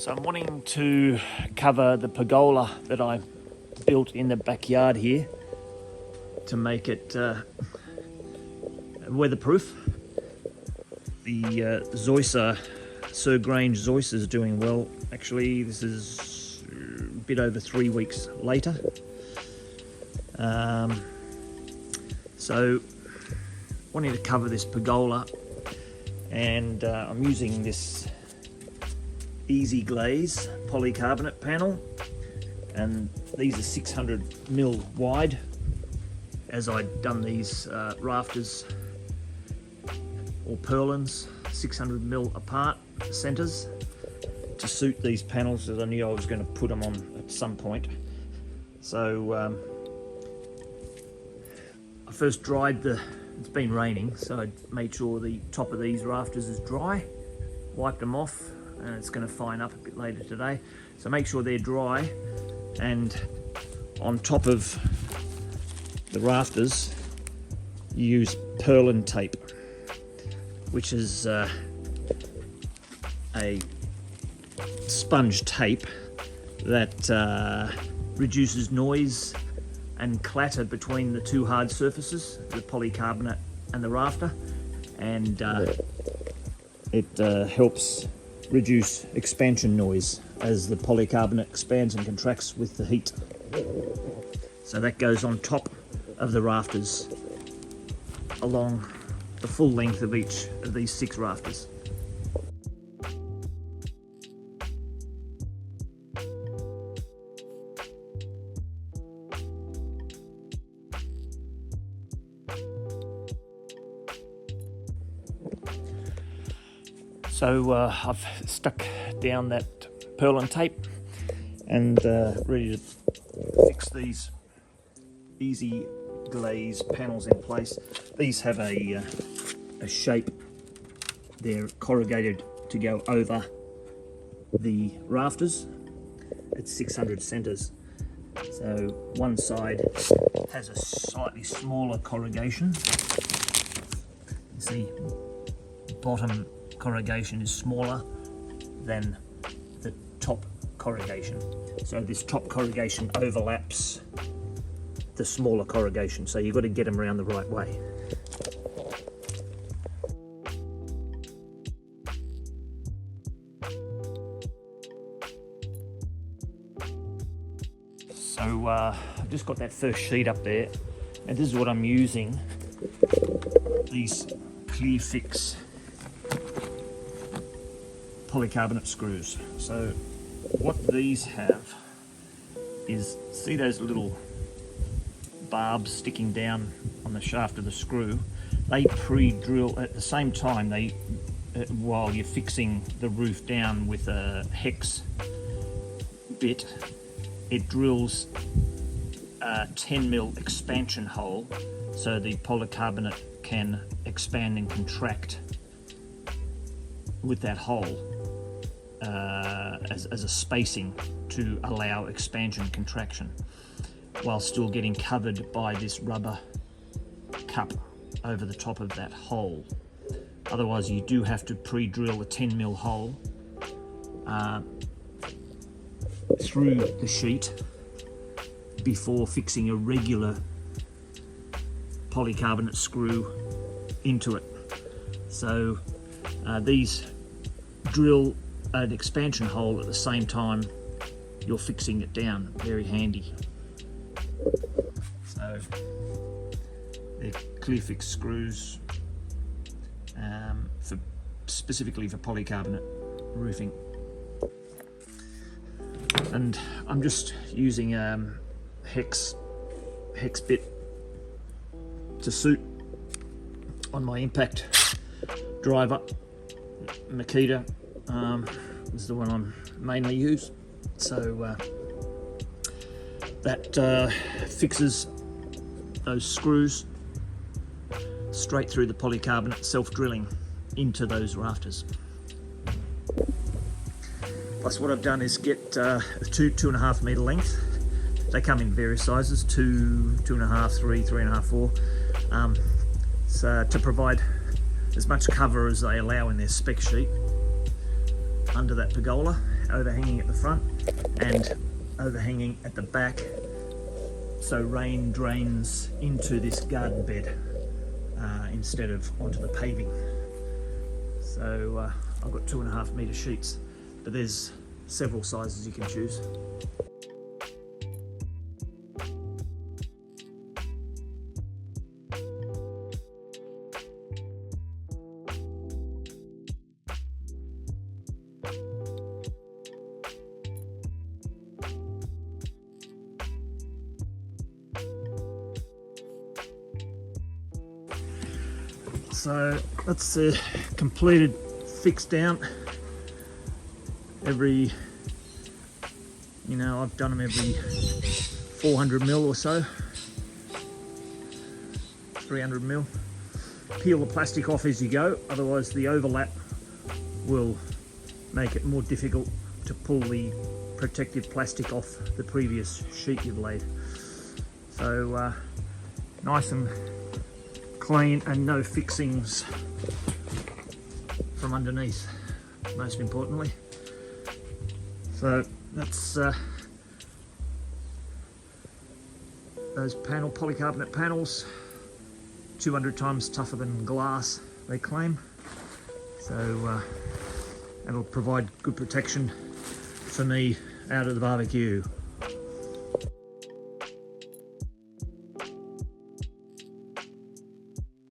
So I'm wanting to cover the pergola that I built in the backyard here to make it weatherproof. The Zoysia, Sir Grange Zoysia is doing well. Actually, this is a bit over 3 weeks later. So wanting to cover this pergola, and I'm using this easy Glaze polycarbonate panel, and these are 600mm wide, as I'd done these rafters or purlins 600mm apart centers to suit these panels, as I knew I was going to put them on at some point. So I first dried it's been raining, so I made sure the top of these rafters is dry, wiped them off, and it's going to fine up a bit later today. So make sure they're dry, and on top of the rafters you use purlin tape, which is a sponge tape that reduces noise and clatter between the two hard surfaces, the polycarbonate and the rafter, and it helps reduce expansion noise as the polycarbonate expands and contracts with the heat. So that goes on top of the rafters along the full length of each of these 6 rafters. So I've stuck down that purlin tape and ready to fix these easy Glaze panels in place. These have a shape. They're corrugated to go over the rafters at 600 centers. So one side has a slightly smaller corrugation. You see, bottom corrugation is smaller than the top corrugation. So this top corrugation overlaps the smaller corrugation, so you've got to get them around the right way. So I've just got that first sheet up there, and this is what I'm using, these Clear Fix polycarbonate screws. So what these have is, see those little barbs sticking down on the shaft of the screw? They pre-drill at the same time. While you're fixing the roof down with a hex bit, it drills a 10mm expansion hole so the polycarbonate can expand and contract with that hole as a spacing to allow expansion contraction, while still getting covered by this rubber cup over the top of that hole. Otherwise you do have to pre-drill a 10mm hole through the sheet before fixing a regular polycarbonate screw into it. So these drill an expansion hole at the same time you're fixing it down. Very handy. So they're Clear Fix screws specifically for polycarbonate roofing. And I'm just using hex bit to suit on my impact driver. Makita is the one I'm mainly use. So that fixes those screws straight through the polycarbonate, self-drilling into those rafters. Plus what I've done is get a 2.5 meter length. They come in various sizes, 2, 2.5, 3, 3.5, 4. So to provide as much cover as they allow in their spec sheet under that pergola, overhanging at the front and overhanging at the back, so rain drains into this garden bed instead of onto the paving. So I've got 2.5 metre sheets, but there's several sizes you can choose. So that's the completed fix down. Every, you know, I've done them every 400 mil or so, 300 mil. Peel the plastic off as you go, otherwise the overlap will make it more difficult to pull the protective plastic off the previous sheet you've laid. So nice and clean and no fixings from underneath, most importantly. So that's those polycarbonate panels, 200 times tougher than glass, they claim. So it'll provide good protection for me out of the barbecue.